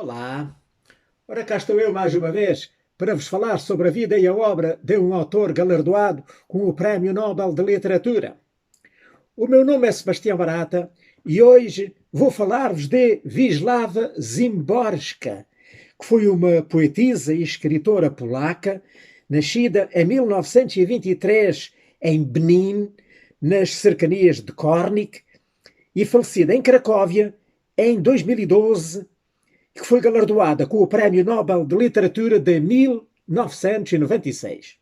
Olá, ora cá estou eu mais uma vez para vos falar sobre a vida e a obra de um autor galardoado com o Prémio Nobel de Literatura. O meu nome é Sebastião Barata e hoje vou falar-vos de Wisława Szymborska, que foi uma poetisa e escritora polaca, nascida em 1923 em Benin, nas cercanias de Kornik, e falecida em Cracóvia em 2012, que foi galardoada com o Prémio Nobel de Literatura de 1996.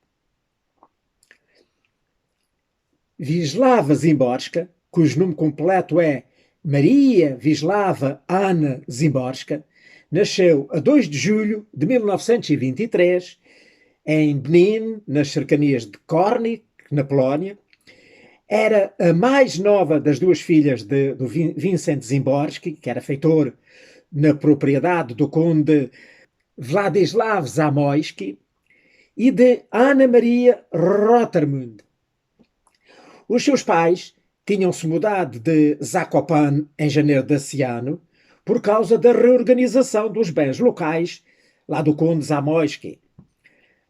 Wisława Szymborska, cujo nome completo é Maria Wisława Anna Szymborska, nasceu a 2 de julho de 1923 em Benin, nas cercanias de Kornik, na Polónia. Era a mais nova das duas filhas do Vincent Szymborski, que era feitor na propriedade do conde Władysław Zamoyski e de Ana Maria Rotermund. Os seus pais tinham-se mudado de Zakopane em janeiro desse ano por causa da reorganização dos bens locais lá do conde Zamoyski.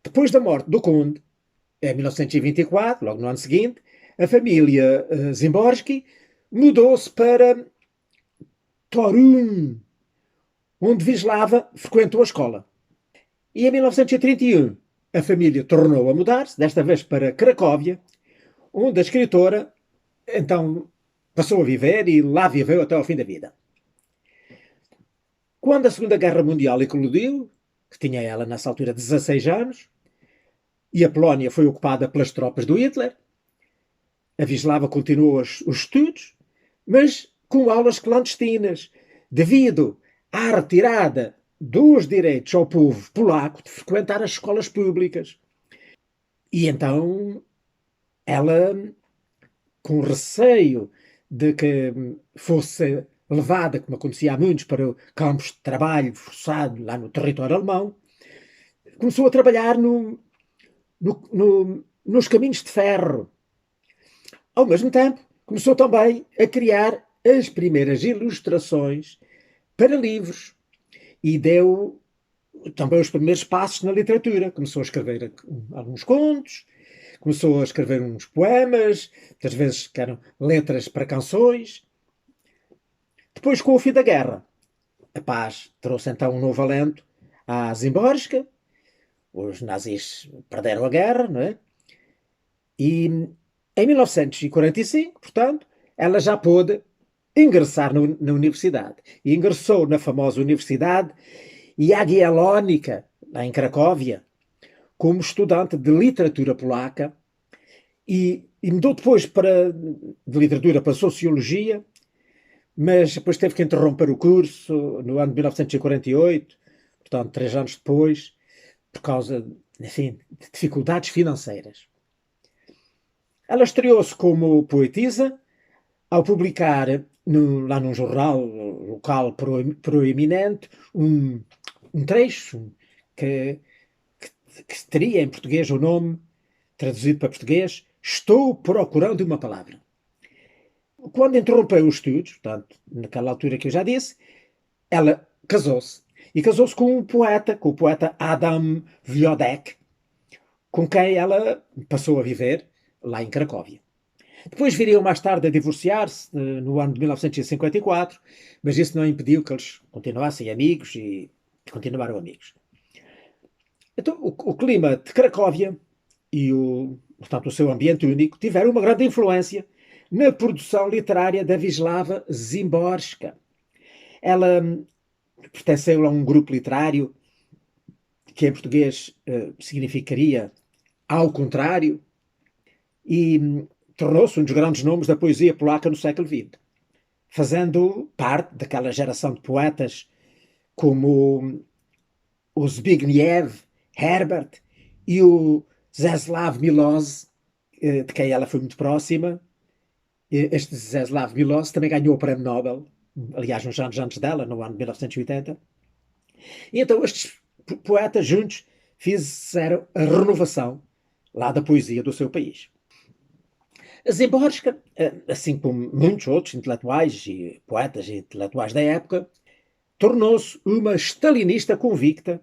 Depois da morte do conde, em 1924, logo no ano seguinte, a família Szymborski mudou-se para Torun, onde Wisława frequentou a escola. E em 1931 a família tornou a mudar-se, desta vez para Cracóvia, onde a escritora então passou a viver e lá viveu até ao fim da vida. Quando a Segunda Guerra Mundial eclodiu, que tinha ela nessa altura 16 anos, e a Polónia foi ocupada pelas tropas do Hitler, a Wisława continuou os estudos, mas com aulas clandestinas, devido à retirada dos direitos ao povo polaco de frequentar as escolas públicas. E então ela, com receio de que fosse levada, como acontecia a muitos, para campos de trabalho forçado lá no território alemão, começou a trabalhar nos caminhos de ferro. Ao mesmo tempo, começou também a criar as primeiras ilustrações para livros e deu também os primeiros passos na literatura. Começou a escrever alguns contos, começou a escrever uns poemas, muitas vezes que eram letras para canções. Depois, com o fim da guerra, a paz trouxe então um novo alento à Szymborska. Os nazis perderam a guerra, não é? E em 1945, portanto, ela já pôde ingressar na universidade. E ingressou na famosa Universidade Jagiellónica, lá em Cracóvia, como estudante de literatura polaca e mudou depois de literatura para sociologia, mas depois teve que interromper o curso no ano de 1948, portanto, 3 anos depois, por causa, enfim, de dificuldades financeiras. Ela estreou-se como poetisa ao publicar lá num jornal local proeminente um trecho que teria em português o nome, traduzido para português, Estou procurando uma palavra. Quando interrompeu os estudos, portanto, naquela altura que eu já disse, ela casou-se. E casou-se com o poeta Adam Wlodek, com quem ela passou a viver lá em Cracóvia. Depois viriam mais tarde a divorciar-se, no ano de 1954, mas isso não impediu que eles continuassem amigos e continuaram amigos. Então, o clima de Cracóvia e portanto, o seu ambiente único tiveram uma grande influência na produção literária da Wisława Szymborska. Ela pertenceu a um grupo literário que em português significaria ao contrário, e tornou-se um dos grandes nomes da poesia polaca no século XX, fazendo parte daquela geração de poetas como o Zbigniew Herbert e o Czesław Milosz, de quem ela foi muito próxima. Este Czesław Milosz também ganhou o Prémio Nobel, aliás, uns anos antes dela, no ano de 1980. E então estes poetas juntos fizeram a renovação lá da poesia do seu país. A Szymborska, assim como muitos outros intelectuais e poetas e intelectuais da época, tornou-se uma stalinista convicta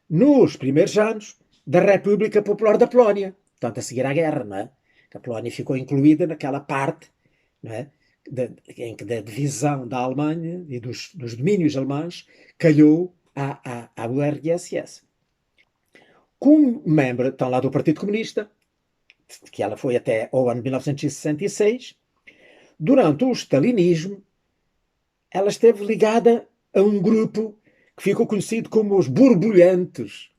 nos primeiros anos da República Popular da Polónia, portanto, a seguir à guerra, não é? Que a Polónia ficou incluída naquela parte, não é? Em que da divisão da Alemanha e dos domínios alemães calhou à URSS. Como membro, então, lá do Partido Comunista, que ela foi até ao ano de 1966, durante o stalinismo, ela esteve ligada a um grupo que ficou conhecido como os borbulhantes,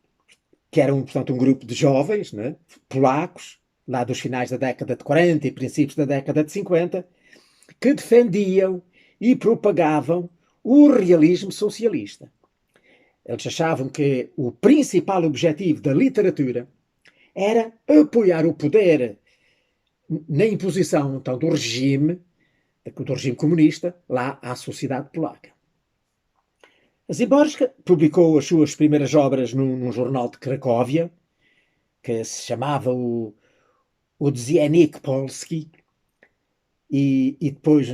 que eram, portanto, um grupo de jovens, né, polacos, lá dos finais da década de 40 e princípios da década de 50, que defendiam e propagavam o realismo socialista. Eles achavam que o principal objetivo da literatura era apoiar o poder na imposição, então, do regime comunista lá à sociedade polaca. A Zimborska publicou as suas primeiras obras num jornal de Cracóvia, que se chamava o Dziennik Polski, e depois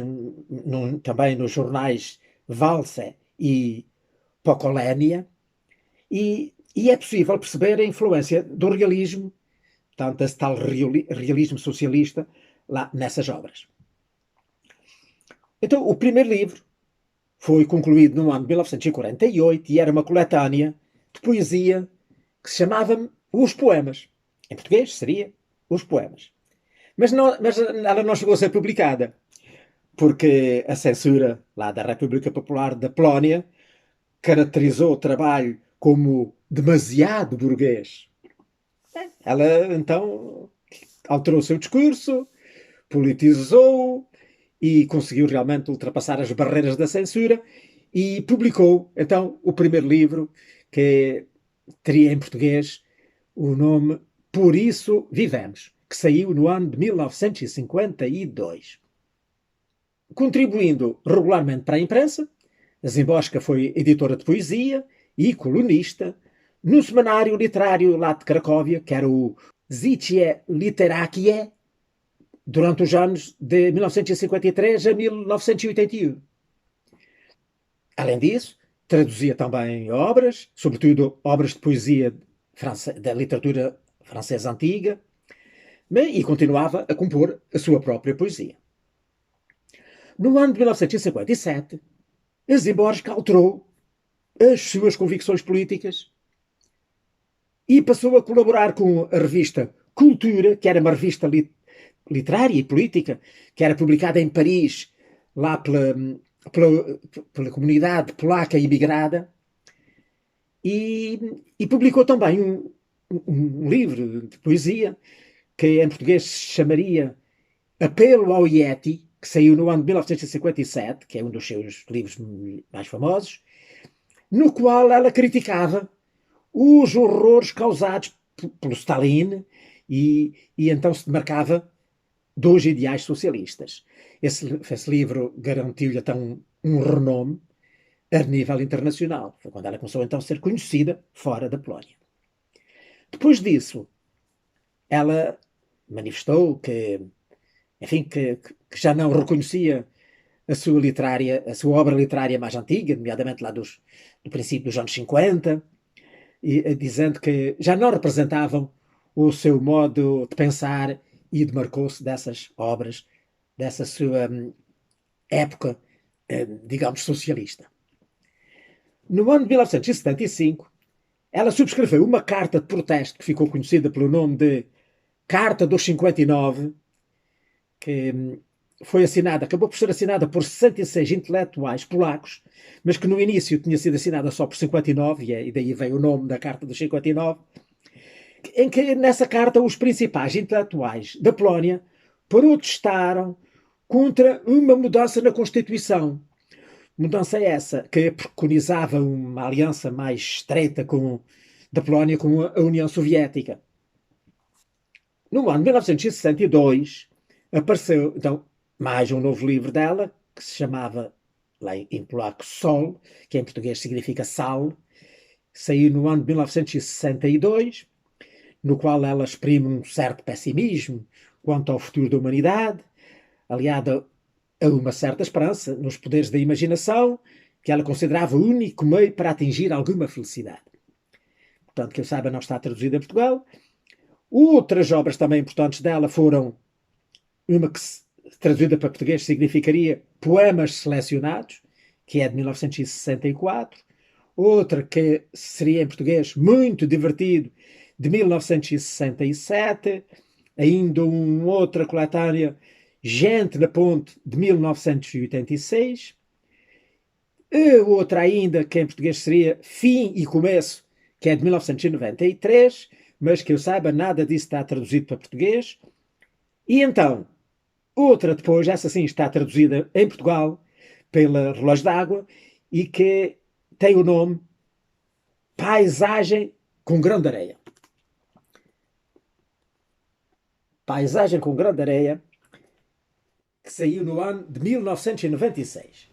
também nos jornais Walce e Pokolenia, e é possível perceber a influência do realismo, portanto, desse tal realismo socialista, lá nessas obras. Então, o primeiro livro foi concluído no ano de 1948 e era uma coletânea de poesia que se chamava Os Poemas. Em português seria Os Poemas. Mas ela não chegou a ser publicada, porque a censura lá da República Popular da Polónia caracterizou o trabalho como demasiado burguês. Ela, então, alterou o seu discurso, politizou e conseguiu realmente ultrapassar as barreiras da censura e publicou, então, o primeiro livro, que teria em português o nome Por Isso Vivemos, que saiu no ano de 1952. Contribuindo regularmente para a imprensa, a Zimborska foi editora de poesia e colunista no semanário literário lá de Cracóvia, que era o Życie Literakie, durante os anos de 1953 a 1981. Além disso, traduzia também obras, sobretudo obras de poesia da literatura francesa antiga, e continuava a compor a sua própria poesia. No ano de 1957, a Zimborska alterou as suas convicções políticas e passou a colaborar com a revista Cultura, que era uma revista literária e política, que era publicada em Paris, lá pela comunidade polaca imigrada, e publicou também um livro de poesia, que em português se chamaria Apelo ao Yeti, que saiu no ano de 1957, que é um dos seus livros mais famosos, no qual ela criticava os horrores causados pelo Stalin e então se demarcava dos ideais socialistas. Esse livro garantiu-lhe então um renome a nível internacional. Foi quando ela começou então a ser conhecida fora da Polónia. Depois disso, ela manifestou que, enfim, que já não reconhecia a sua obra literária mais antiga, nomeadamente lá do princípio dos anos 50, dizendo que já não representavam o seu modo de pensar e demarcou-se dessas obras, dessa sua época, digamos, socialista. No ano de 1975, ela subscreveu uma carta de protesto que ficou conhecida pelo nome de Carta dos 59, que foi assinada, acabou por ser assinada por 66 intelectuais polacos, mas que no início tinha sido assinada só por 59, e daí veio o nome da Carta dos 59, em que nessa carta os principais intelectuais da Polónia protestaram contra uma mudança na Constituição. Mudança essa que preconizava uma aliança mais estreita da Polónia com a União Soviética. No ano de 1962 apareceu então mais um novo livro dela, que se chamava, lá em polaco, Sol, que em português significa sal. Saiu no ano de 1962, no qual ela exprime um certo pessimismo quanto ao futuro da humanidade, aliado a uma certa esperança nos poderes da imaginação que ela considerava o único meio para atingir alguma felicidade. Portanto, que eu saiba, não está traduzida em Portugal. Outras obras também importantes dela foram uma que, traduzida para português, significaria Poemas Selecionados, que é de 1964. Outra que seria em português Muito Divertido, de 1967. Ainda uma outra coletânea, Gente na Ponte, de 1986. Outra ainda, que em português seria Fim e Começo, que é de 1993, mas que eu saiba, nada disso está traduzido para português. E então, outra depois, essa sim está traduzida em Portugal pela Relógio d'Água e que tem o nome Paisagem com Grão de Areia. Paisagem com Grão de Areia, que saiu no ano de 1996.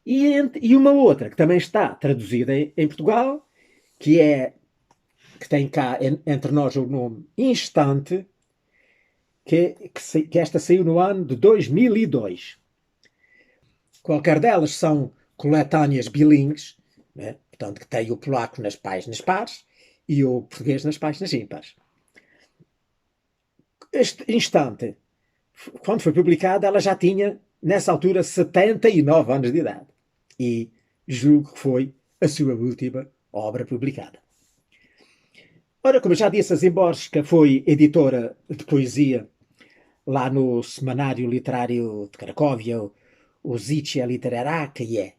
E uma outra que também está traduzida em Portugal, que tem cá entre nós o nome Instante, que esta saiu no ano de 2002. Qualquer delas são coletâneas bilíngues, né? Portanto, que tem o polaco nas páginas pares e o português nas páginas ímpares. Este Instante, quando foi publicada, ela já tinha, nessa altura, 79 anos de idade. E julgo que foi a sua última obra publicada. Ora, como já disse, a Zimborska foi editora de poesia lá no Semanário Literário de Cracóvia, o Życie Literackie,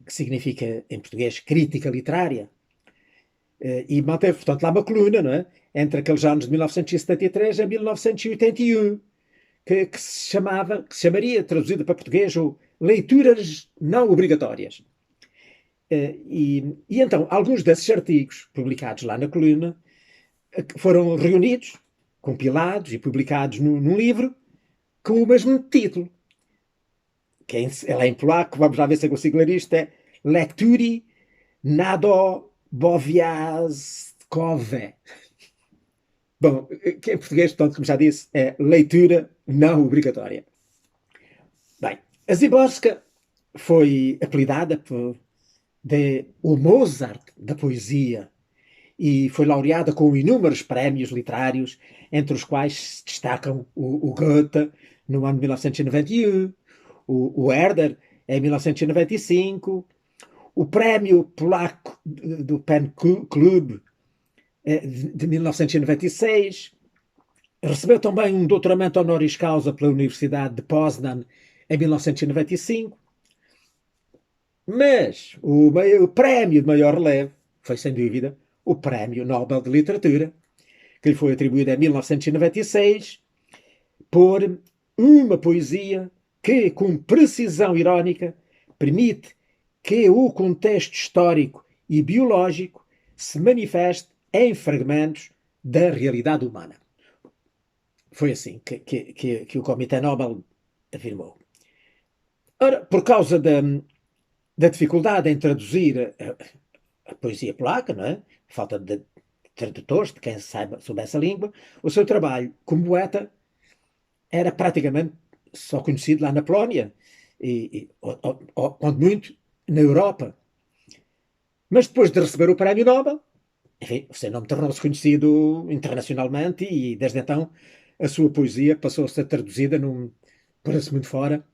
que significa, em português, crítica literária. E manteve, portanto, lá uma coluna, não é? Entre aqueles anos de 1973 a 1981, que se chamaria, traduzida para português, o Leituras Não Obrigatórias. E então, alguns desses artigos publicados lá na coluna foram reunidos, compilados e publicados num livro com o mesmo título. Ela é em polaco, vamos lá ver se eu consigo ler isto, é Lektury Nadobowiązkowe. Bom, que em português, portanto, como já disse, é leitura não obrigatória. Bem, a Zimborska foi apelidada de o Mozart da poesia e foi laureada com inúmeros prémios literários, entre os quais se destacam o Goethe, no ano de 1991, o Herder, em 1995, o prémio polaco do Pen Club, de 1996. Recebeu também um doutoramento honoris causa pela Universidade de Poznan, em 1995. Mas o prémio de maior relevo foi, sem dúvida, o Prémio Nobel de Literatura, que lhe foi atribuído em 1996 por uma poesia que, com precisão irónica, permite que o contexto histórico e biológico se manifeste em fragmentos da realidade humana. Foi assim que o Comitê Nobel afirmou. Ora, por causa da dificuldade em traduzir a poesia polaca, não é? Falta de tradutores, de quem soubesse a língua, o seu trabalho como poeta era praticamente só conhecido lá na Polónia, ou quando muito, na Europa. Mas depois de receber o Prémio Nobel, enfim, o seu nome tornou-se conhecido internacionalmente e desde então a sua poesia passou a ser traduzida por esse mundo fora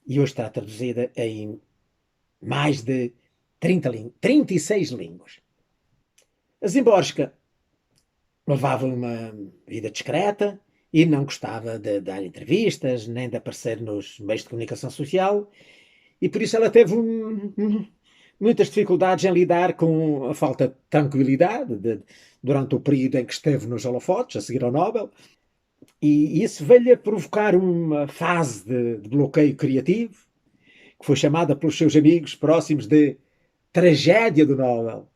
e hoje está traduzida em mais de 36 línguas. A Zimborska levava uma vida discreta e não gostava de dar entrevistas nem de aparecer nos meios de comunicação social e por isso ela teve muitas dificuldades em lidar com a falta de tranquilidade durante o período em que esteve nos holofotes, a seguir ao Nobel, e isso veio-lhe a provocar uma fase de bloqueio criativo, que foi chamada pelos seus amigos próximos de tragédia do Nobel.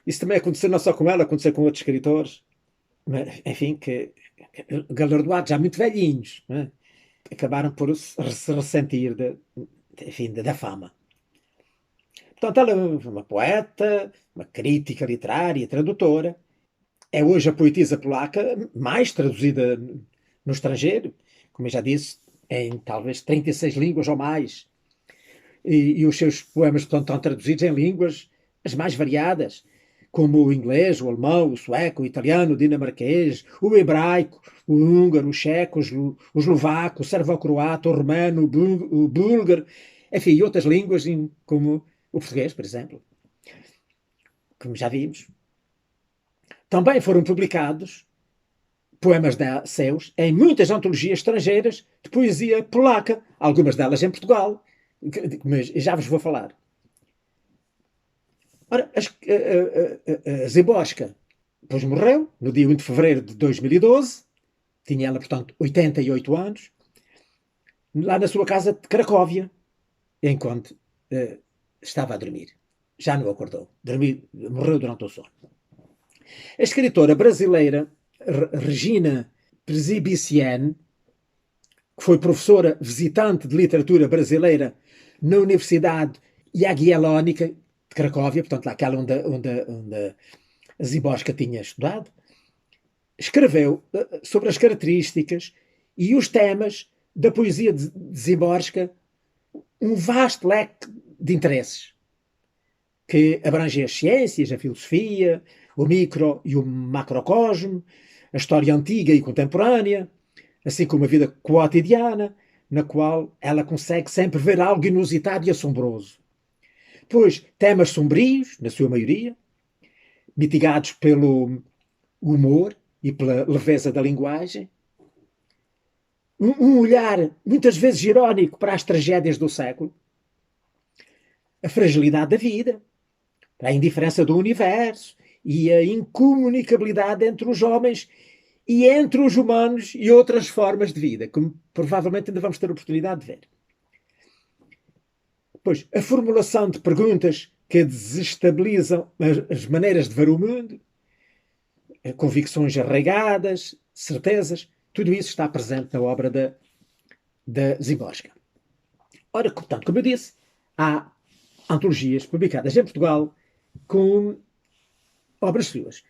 Isso também aconteceu não só com ela, aconteceu com outros escritores, mas, enfim, que galardoados já muito velhinhos, né? Acabaram por se ressentir enfim, da fama. Portanto, ela é uma poeta, uma crítica literária, tradutora. É hoje a poetisa polaca mais traduzida no estrangeiro, como eu já disse, em talvez 36 línguas ou mais. e os seus poemas, portanto, estão traduzidos em línguas as mais variadas, como o inglês, o alemão, o sueco, o italiano, o dinamarquês, o hebraico, o húngaro, o checo, o eslovaco, o servo-croata, o romano, o búlgaro, enfim, e outras línguas, como o português, por exemplo, como já vimos. Também foram publicados poemas seus em muitas antologias estrangeiras de poesia polaca, algumas delas em Portugal, mas já vos vou falar. Ora, a Zimborska depois morreu no dia 1 de fevereiro de 2012, tinha ela, portanto, 88 anos, lá na sua casa de Cracóvia, enquanto estava a dormir. Já não acordou, morreu durante o sono. A escritora brasileira Regina Presibiciane, que foi professora visitante de literatura brasileira na Universidade Jagiellônica de Cracóvia, portanto, lá aquela onde a Zimborska tinha estudado, escreveu sobre as características e os temas da poesia de Zimborska um vasto leque de interesses que abrange as ciências, a filosofia, o micro e o macrocosmo, a história antiga e contemporânea, assim como a vida cotidiana, na qual ela consegue sempre ver algo inusitado e assombroso. Pois temas sombrios, na sua maioria, mitigados pelo humor e pela leveza da linguagem, um olhar muitas vezes irónico para as tragédias do século, a fragilidade da vida, a indiferença do universo e a incomunicabilidade entre os homens e entre os humanos e outras formas de vida, como provavelmente ainda vamos ter oportunidade de ver. Pois, a formulação de perguntas que desestabilizam as maneiras de ver o mundo, convicções arraigadas, certezas, tudo isso está presente na obra da Zimborska. Ora, portanto, como eu disse, há antologias publicadas em Portugal com obras suas.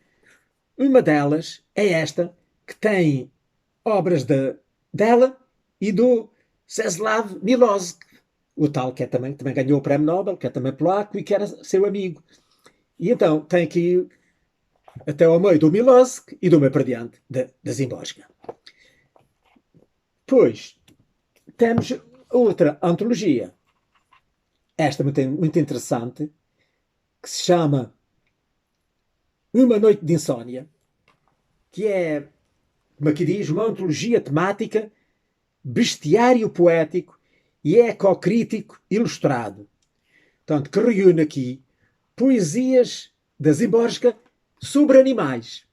Uma delas é esta, que tem obras dela e do Czesław Milosz, o tal que também ganhou o Prémio Nobel, que é também polaco e que era seu amigo. E então tem aqui até ao meio do Milosz e do meio para diante da Zimborska. Pois, temos outra antologia, esta muito interessante, que se chama Uma Noite de Insónia, que é, como aqui diz, uma antologia temática, bestiário poético e ecocrítico ilustrado. Portanto, que reúne aqui poesias da Zimborska sobre animais.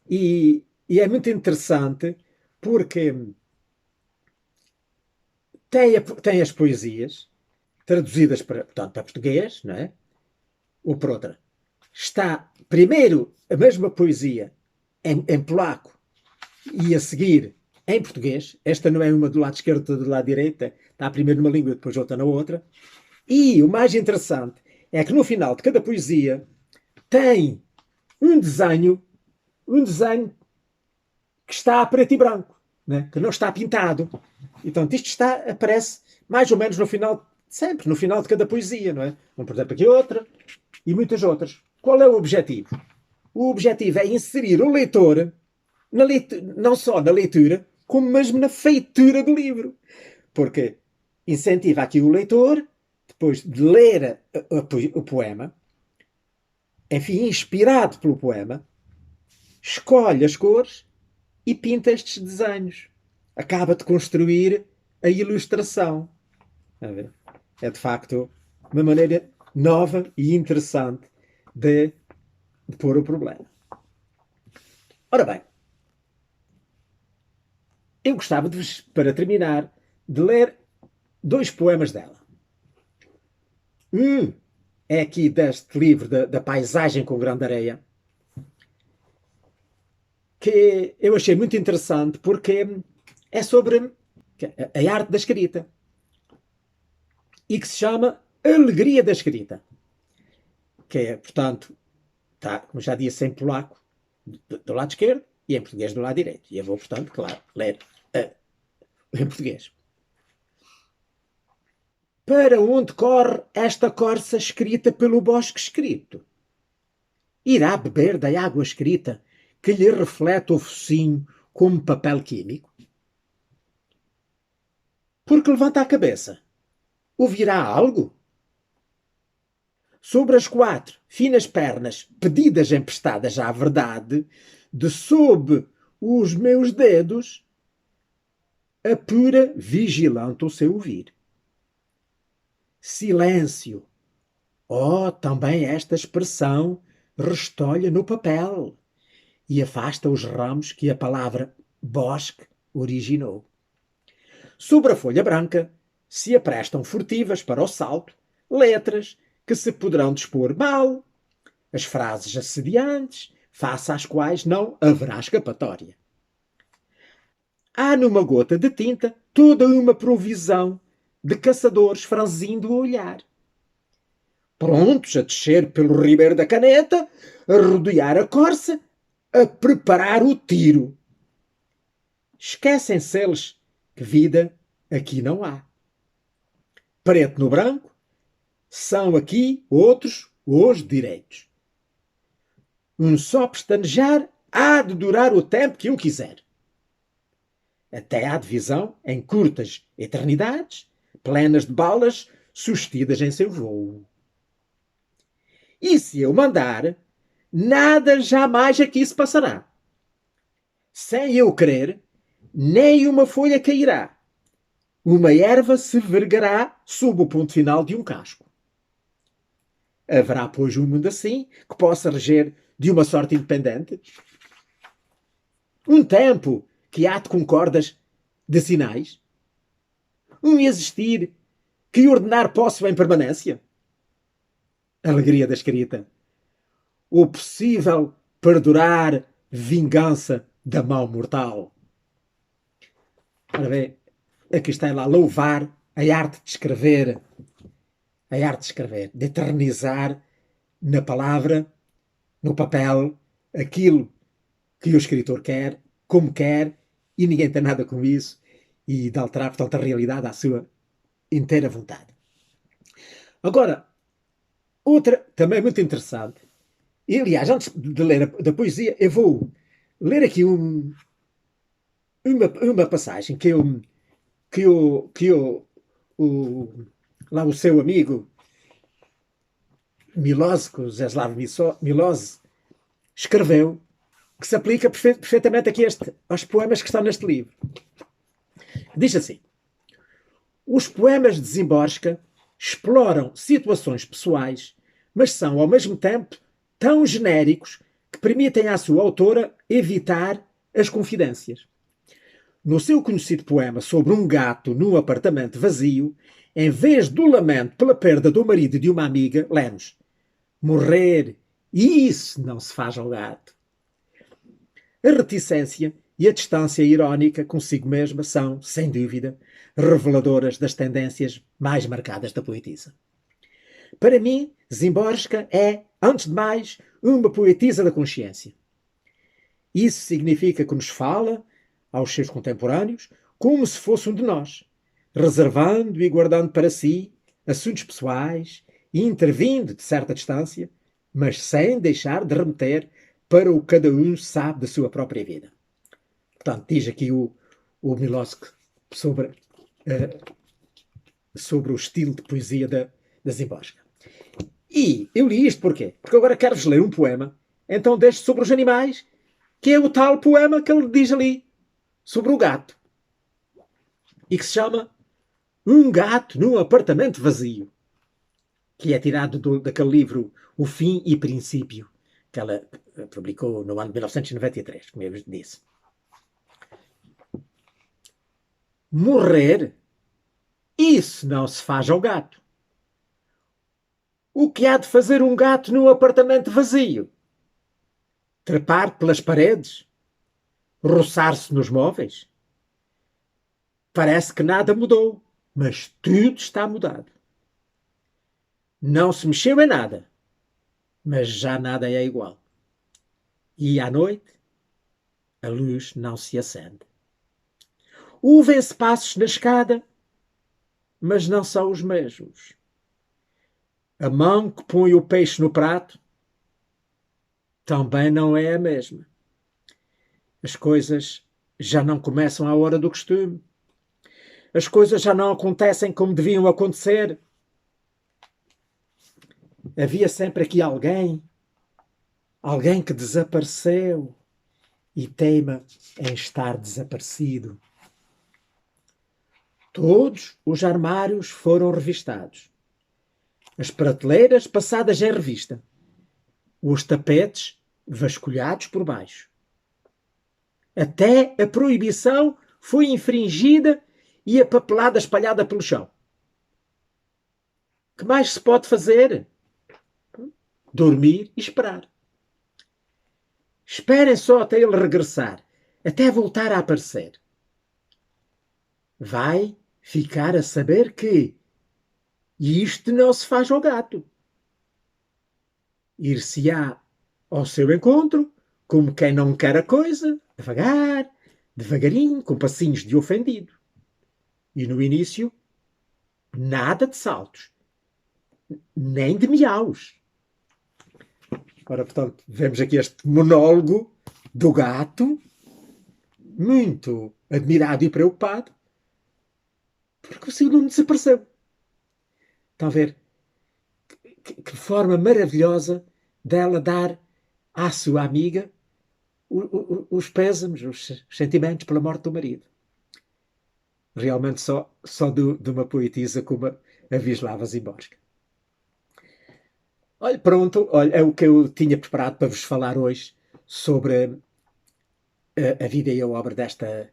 E é muito interessante porque tem as poesias traduzidas portanto, para português, não é? Ou por outra. Está primeiro a mesma poesia em polaco e a seguir em português. Esta não é uma do lado esquerdo, outra do lado direito. Está primeiro numa língua, depois outra na outra. E o mais interessante é que no final de cada poesia tem um desenho que está a preto e branco, né? Que não está pintado. Então isto aparece mais ou menos no final, sempre no final de cada poesia, não é? Então, por exemplo, aqui outra e muitas outras. Qual é o objetivo? O objetivo é inserir o leitor não só na leitura, como mesmo na feitura do livro. Porque incentiva aqui o leitor, depois de ler o poema, enfim, inspirado pelo poema, escolhe as cores e pinta estes desenhos. Acaba de construir a ilustração. É de facto uma maneira nova e interessante de pôr o problema. Ora bem, eu gostava para terminar, de ler 2 poemas dela. Um é aqui deste livro da Paisagem com Grande Areia, que eu achei muito interessante porque é sobre a arte da escrita e que se chama Alegria da Escrita, que é, portanto, está, como já disse, em polaco do lado esquerdo e em português do lado direito. E eu vou, portanto, claro, ler em português. Para onde corre esta corça escrita pelo bosque escrito? Irá beber da água escrita que lhe reflete o focinho como papel químico? Porque levanta a cabeça. Ouvirá algo? Sobre as 4 finas pernas pedidas emprestadas à verdade, de sob os meus dedos, apura vigilante o seu ouvir. Silêncio. Oh, também esta expressão restolha no papel e afasta os ramos que a palavra bosque originou. Sobre a folha branca se aprestam furtivas para o salto letras que se poderão dispor mal, as frases assediantes, face às quais não haverá escapatória. Há numa gota de tinta toda uma provisão de caçadores franzindo o olhar, prontos a descer pelo ribeiro da caneta, a rodear a corça, a preparar o tiro. Esquecem-se eles que vida aqui não há. Preto no branco, são aqui outros os direitos. Um só pestanejar há de durar o tempo que eu quiser. Até à divisão em curtas eternidades, plenas de balas sustidas em seu voo. E se eu mandar, nada jamais aqui se passará. Sem eu querer, nem uma folha cairá. Uma erva se vergará sob o ponto final de um casco. Haverá, pois, um mundo assim que possa reger de uma sorte independente? Um tempo que ate com cordas de sinais? Um existir que ordenar posso em permanência? Alegria da escrita. O possível perdurar vingança da mão mortal. Ora bem, aqui está lá louvar a arte de escrever, de eternizar na palavra, no papel, aquilo que o escritor quer, como quer, e ninguém tem nada com isso, e de alterar, portanto, a realidade à sua inteira vontade. Agora, outra também muito interessante, e aliás, antes de ler da poesia, eu vou ler aqui uma passagem que o, lá o seu amigo Milósico, Zeslav Milose, escreveu, que se aplica perfeitamente aqui aos poemas que estão neste livro. Diz assim: os poemas de Szymborska exploram situações pessoais, mas são, ao mesmo tempo, tão genéricos que permitem à sua autora evitar as confidências. No seu conhecido poema sobre um gato num apartamento vazio, em vez do lamento pela perda do marido e de uma amiga, lemos: morrer, isso não se faz ao gato. A reticência e a distância irónica consigo mesma são, sem dúvida, reveladoras das tendências mais marcadas da poetisa. Para mim, Szymborska é, antes de mais, uma poetisa da consciência. Isso significa que nos fala, aos seus contemporâneos, como se fosse um de nós, reservando e guardando para si assuntos pessoais e intervindo de certa distância, mas sem deixar de remeter para o que cada um sabe da sua própria vida. Portanto, diz aqui o Miloski sobre o estilo de poesia da Szymborska. E eu li isto porquê? Porque agora quero-vos ler um poema, então deste sobre os animais, que é o tal poema que ele diz ali, sobre o gato. E que se chama Um Gato num Apartamento Vazio, que é tirado daquele livro O Fim e Princípio, que ela publicou no ano de 1993, como eu disse. Morrer, isso não se faz ao gato. O que há de fazer um gato num apartamento vazio? Trepar pelas paredes? Roçar-se nos móveis? Parece que nada mudou, mas tudo está mudado. Não se mexeu em nada, mas já nada é igual. E à noite, a luz não se acende. Ouvem-se passos na escada, mas não são os mesmos. A mão que põe o peixe no prato também não é a mesma. As coisas já não começam à hora do costume. As coisas já não acontecem como deviam acontecer. Havia sempre aqui alguém que desapareceu e teima em estar desaparecido. Todos os armários foram revistados. As prateleiras passadas em revista. Os tapetes vasculhados por baixo. Até a proibição foi infringida e a papelada espalhada pelo chão. Que mais se pode fazer? Dormir e esperar. Esperem só até ele regressar, até voltar a aparecer. Vai ficar a saber que isto não se faz ao gato. Ir-se-á ao seu encontro, como quem não quer a coisa, devagar, devagarinho, com passinhos de ofendido. E no início, nada de saltos, nem de miaus. Ora, portanto, vemos aqui este monólogo do gato, muito admirado e preocupado, porque o seu Nuno desapareceu. Estão a ver que forma maravilhosa dela dar à sua amiga os pésames, os sentimentos pela morte do marido. Realmente só de uma poetisa como a Wisława Szymborska. Olha, pronto, olha, é o que eu tinha preparado para vos falar hoje sobre a vida e a obra desta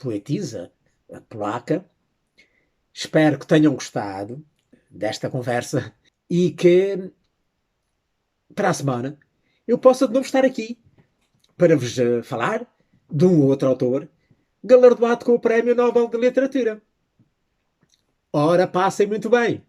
poetisa, a polaca. Espero que tenham gostado desta conversa e que para a semana eu possa de novo estar aqui para vos falar de um outro autor galardoado com o Prémio Nobel de Literatura. Ora, passem muito bem!